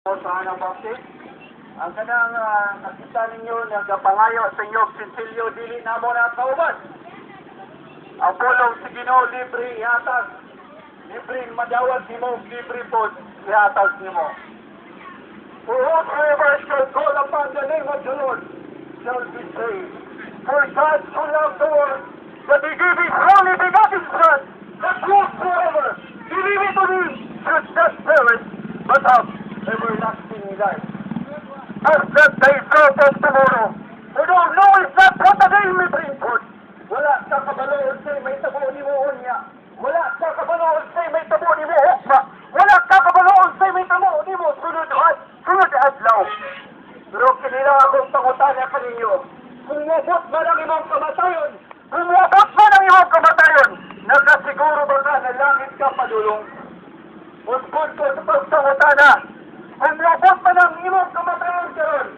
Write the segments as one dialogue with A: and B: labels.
A: Sa anang baptis, ang kanang nakita ninyo nagapangayo sa inyo sinsilyo dili na mo na kauban. Ang pulong si Ginoo libre ihatag, libre madawat nimo, libre po ihatag nimo. For whosoever shall call upon the name of the Lord shall be saved. For God so loved the world that He gave His only begotten Son, that whosoever believeth on Him should not perish, but have everlasting life. As that day so of tomorrow, we don't know is not what the day may bring forth. Wala sa kabaloon sa'y may tabo ni mo unya. Wala sa kabaloon sa'y may tabo ni mo hukma. Wala sa kabaloon sa'y may tabo ni mo sunod adlaw. Pero kinila akong pangutana kaninyo, kung mabot man ang imong kamatayon, kung mabot man ang imong kamatayon, nakasiguro ba ka na langit ka padulong? Uspod ko sa pagpangutana, kung mabot man ang imong kamatayon karon,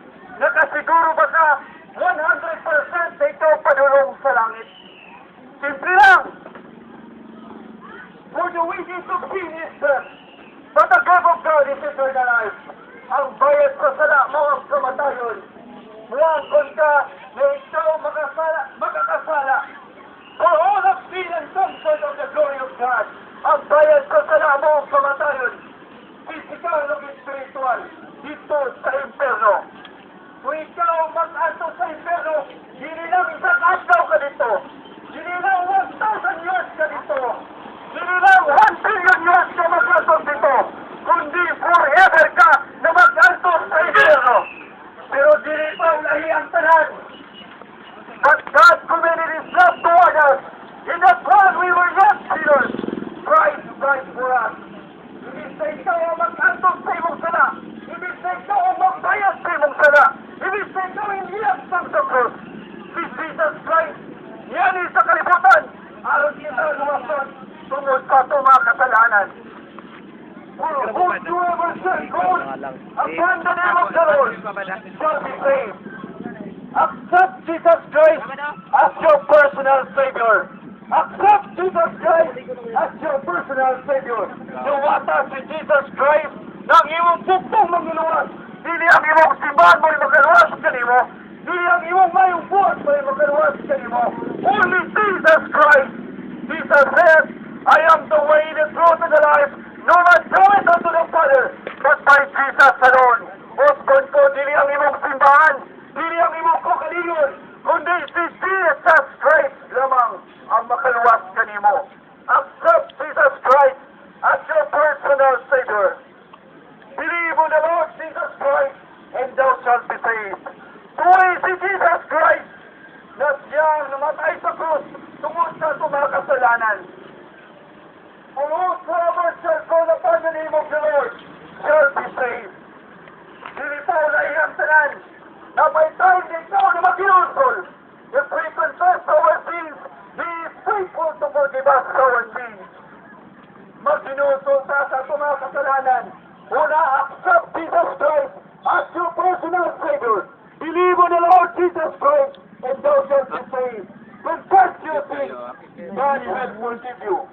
A: nakasiguro ba ka 100% na ito padulong sa langit? Simple lang. For the wages of sin is death, but the gift of God is eternal life. Ang bayad sa sala mo ang kamatayon. Mulankon ka na ikaw makakasala. For all have sinned and come short of the glory of God. Ang bayad sa sala mo ang kamatayon. Physical o spiritual. Dito sa impyerno. Kung ikaw mag-ato sa impyerno, hindi lang isang adlaw ka dito. Hindi lang 1,000 years ka dito. Hindi lang 1 billion years ka mag-ato dito. Kundi forever ka na mag-ato sa impyerno. Pero dili pa ulahi ang tanan. But God commended His love toward us, in that while we were yet sinners, Christ died for us. Ibig sa ikaw ang mag-antog sa imong sala. Ibig sa ikaw ang magbayad sa imong sala. Ibig sa ikaw ang iyaksang sa cross. Si Jesus Christ, yan sa kalibutan. Aron kita lumason tungod sa mga kasalanan. Whosoever shall call upon the name of the Lord shall be saved. Accept Jesus Christ as your personal Savior. Accept Jesus Christ as your personal Savior. Luwatas si Jesus Christ ng imong bugtong magluwas. Dili ang imong simbahan mo'y magluwas kanimo. Dili ang imong mayong buhat mo'y magluwas kanimo. Only Jesus Christ. Jesus said, I am the way, the truth, and the life. No man cometh unto the Father, but by Jesus alone. Usbon ko, dili ang imong simbahan, dili ang imong kakalingon, kundi si Jesus Christ lamang ang makaluwas kanimo. Accept Jesus Christ as your personal Savior. Believe on the Lord Jesus Christ, and thou shalt be saved. Tuloy si Jesus Christ na siyang namatay sa krus tungkol sa mga kasalanan. For whosoever shall call upon the name of the Lord shall be saved. Dili pa ulahi ang tanan na may time din ikaw na mag-iusol. If we confess our sins, He is faithful to forgive us our sins. Mag-iusol sa mga kasalanan. Una, accept Jesus Christ as your personal Savior. Believe on the Lord Jesus Christ, and thou shalt be saved. Confess your sins, God has forgiven you.